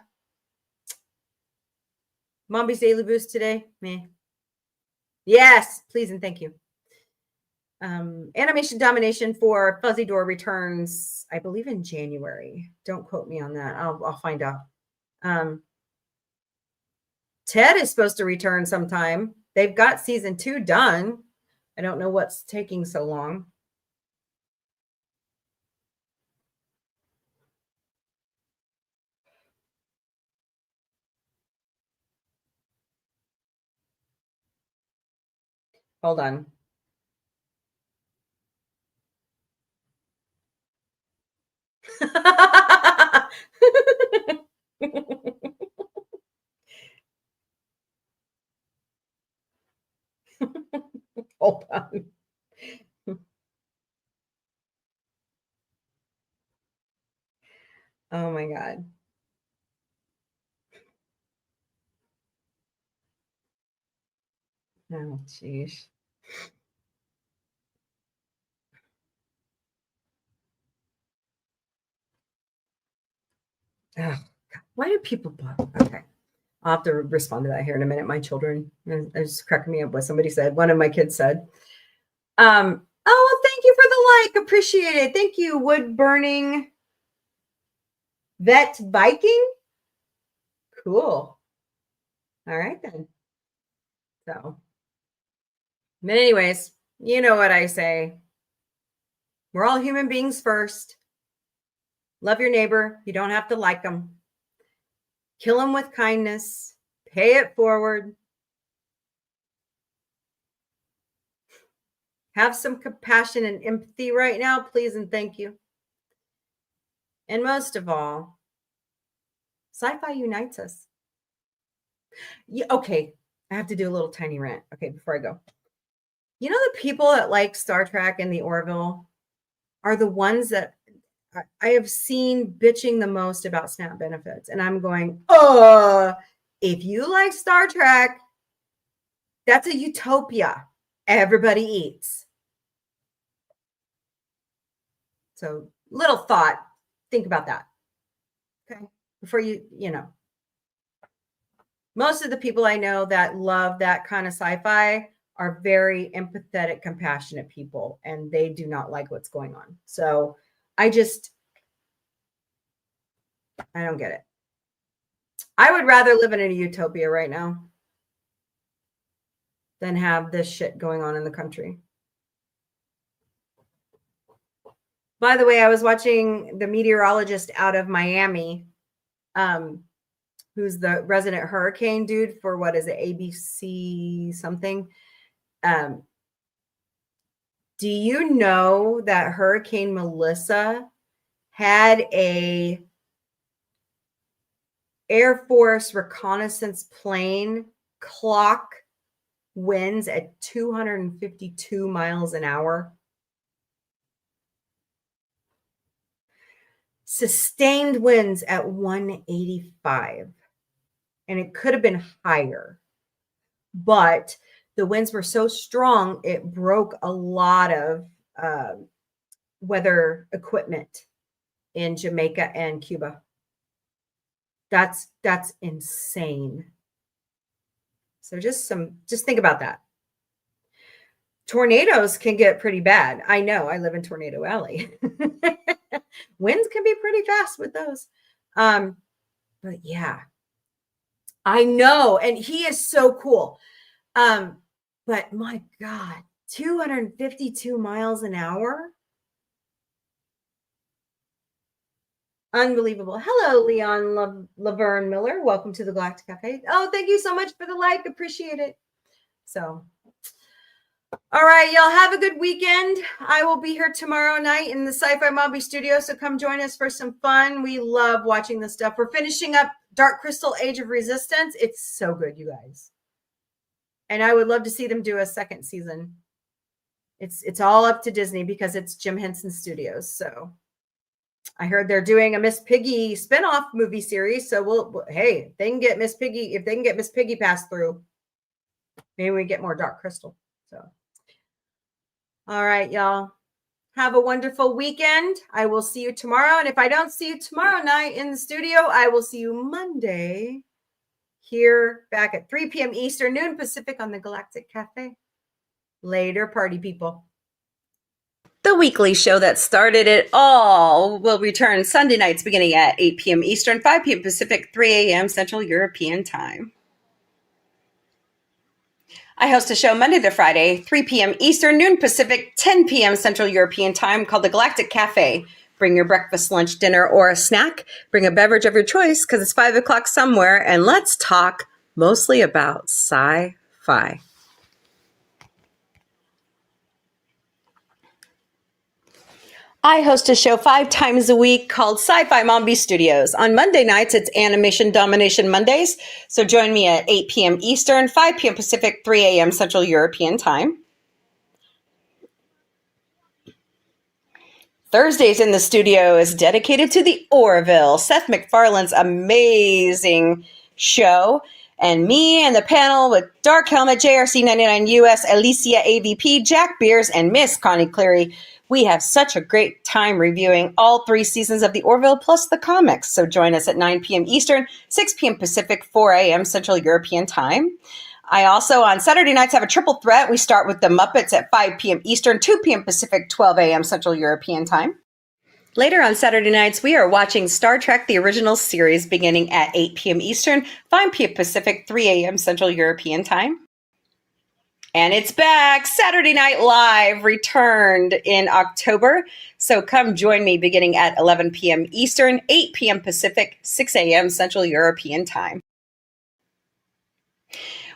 Mombie's Daily Boost today. Meh. Yes, please and thank you. Animation Domination for Fuzzy Door returns, I believe, in January. Don't quote me on that. I'll find out. Ted is supposed to return sometime. They've got season 2 done. I don't know what's taking so long. Hold on. Hold on. Oh my God. Oh, geez. Oh, God. Why do people bother? Okay. I'll have to respond to that here in a minute. My children are just cracking me up what somebody said. One of my kids said, oh, well, thank you for the like. Appreciate it. Thank you, wood burning vet Viking. Cool. All right, then. So, but anyways, you know what I say. We're all human beings first. Love your neighbor. You don't have to like them. Kill them with kindness. Pay it forward. Have some compassion and empathy right now, please and thank you. And most of all, sci-fi unites us. Yeah, okay, I have to do a little tiny rant. Okay, before I go. You know, the people that like Star Trek and the Orville are the ones that I have seen bitching the most about SNAP benefits. And I'm going, if you like Star Trek, that's a utopia. Everybody eats. So, little thought. Think about that. Okay. Before most of the people I know that love that kind of sci-fi are very empathetic, compassionate people, and they do not like what's going on. So I don't get it. I would rather live in a utopia right now than have this shit going on in the country. By the way, I was watching the meteorologist out of Miami, who's the resident hurricane dude for what is it, ABC something. Do you know that Hurricane Melissa had a Air Force reconnaissance plane clock winds at 252 miles an hour? Sustained winds at 185. And it could have been higher. But the winds were so strong, it broke a lot of weather equipment in Jamaica and Cuba. That's insane. So just think about that. Tornadoes can get pretty bad. I know, I live in Tornado Alley. Winds can be pretty fast with those. But yeah, I know. And he is so cool. But my God, 252 miles an hour. Unbelievable. Hello, Leon Laverne Miller. Welcome to the Galactic Café. Oh, thank you so much for the like. Appreciate it. So, all right, y'all have a good weekend. I will be here tomorrow night in the Sci-Fi Mombie studio, so come join us for some fun. We love watching this stuff. We're finishing up Dark Crystal Age of Resistance. It's so good, you guys. And I would love to see them do a second season. It's all up to Disney because it's Jim Henson Studios. So I heard they're doing a Miss Piggy spinoff movie series. So hey, they can get Miss Piggy, if they can get Miss Piggy passed through, maybe we get more Dark Crystal. So, all right, y'all. Have a wonderful weekend. I will see you tomorrow. And if I don't see you tomorrow night in the studio, I will see you Monday here back at 3 p.m. Eastern, noon Pacific on the Galactic Café. Later, party people. The weekly show that started it all will return Sunday nights beginning at 8 p.m. Eastern, 5 p.m. Pacific, 3 a.m. Central European Time. I host a show Monday to Friday, 3 p.m. Eastern, noon Pacific, 10 p.m. Central European Time called the Galactic Café. Bring your breakfast, lunch, dinner, or a snack. Bring a beverage of your choice because it's 5 o'clock somewhere, and let's talk mostly about sci-fi. I host a show 5 times a week called Sci-Fi Mombie Studios. On Monday nights, it's Animation Domination Mondays. So join me at 8 p.m. Eastern, 5 p.m. Pacific, 3 a.m. Central European Time. Thursdays in the studio is dedicated to the Orville, Seth MacFarlane's amazing show. And me and the panel with Dark Helmet, JRC99US, Alicia AVP, Jack Beers, and Miss Connie Cleary. We have such a great time reviewing all 3 seasons of the Orville plus the comics. So join us at 9 p.m. Eastern, 6 p.m. Pacific, 4 a.m. Central European Time. I also, on Saturday nights, have a triple threat. We start with the Muppets at 5 p.m. Eastern, 2 p.m. Pacific, 12 a.m. Central European Time. Later on Saturday nights, we are watching Star Trek, the original series, beginning at 8 p.m. Eastern, 5 p.m. Pacific, 3 a.m. Central European Time. And it's back. Saturday Night Live returned in October. So come join me beginning at 11 p.m. Eastern, 8 p.m. Pacific, 6 a.m. Central European Time.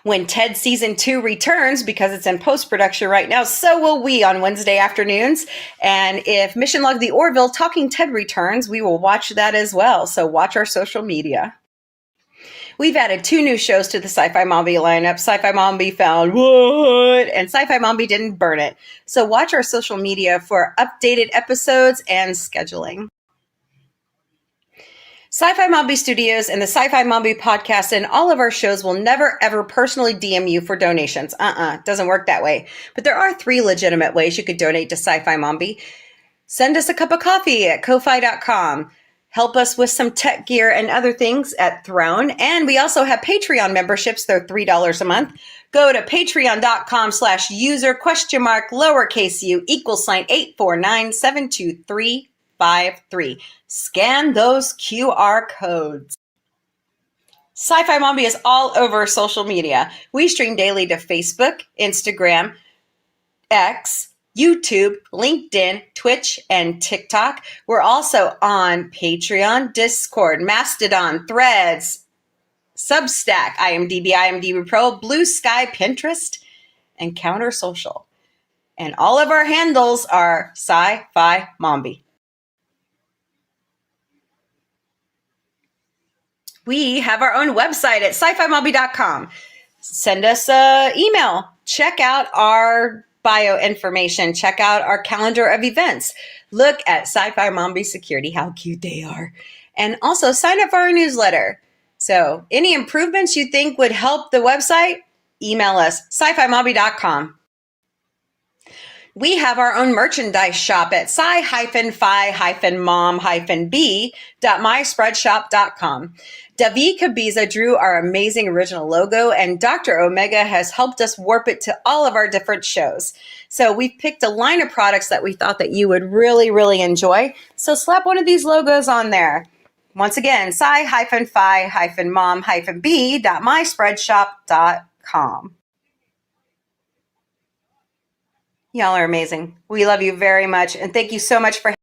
When Ted Season 2 returns, because it's in post-production right now, so will we on Wednesday afternoons. And if Mission Log the Orville Talking Ted returns, we will watch that as well. So watch our social media. We've added 2 new shows to the Sci-Fi Mombie lineup. Sci-Fi Mombie found what? And Sci-Fi Mombie didn't burn it. So watch our social media for updated episodes and scheduling. Sci-Fi Mombie Studios and the Sci-Fi Mombie podcast and all of our shows will never, ever personally DM you for donations. Doesn't work that way. But there are 3 legitimate ways you could donate to Sci-Fi Mombie. Send us a cup of coffee at ko-fi.com. Help us with some tech gear and other things at Throne. And we also have Patreon memberships. They're $3 a month. Go to patreon.com/user?mark849723553. Scan those QR codes. Sci-Fi Mombie is all over social media. We stream daily to Facebook, Instagram, X, YouTube, LinkedIn, Twitch, and TikTok. We're also on Patreon, Discord, Mastodon, Threads, Substack, IMDb Pro, Blue Sky, Pinterest, and Counter Social. And all of our handles are Sci-Fi Mombie. We have our own website at sci-fi-mombie.com. Send us an email. Check out our bio information. Check out our calendar of events. Look at Sci-Fi Mombie Security, how cute they are. And also sign up for our newsletter. So any improvements you think would help the website, email us, sci-fi-mombie.com. We have our own merchandise shop at sci-fi-mom-b.myspreadshop.com. David Cabiza drew our amazing original logo, and Dr. Omega has helped us warp it to all of our different shows. So we've picked a line of products that we thought that you would really, really enjoy. So slap one of these logos on there. Once again, sci-fi-mom-b.myspreadshop.com. Y'all are amazing. We love you very much, and thank you so much for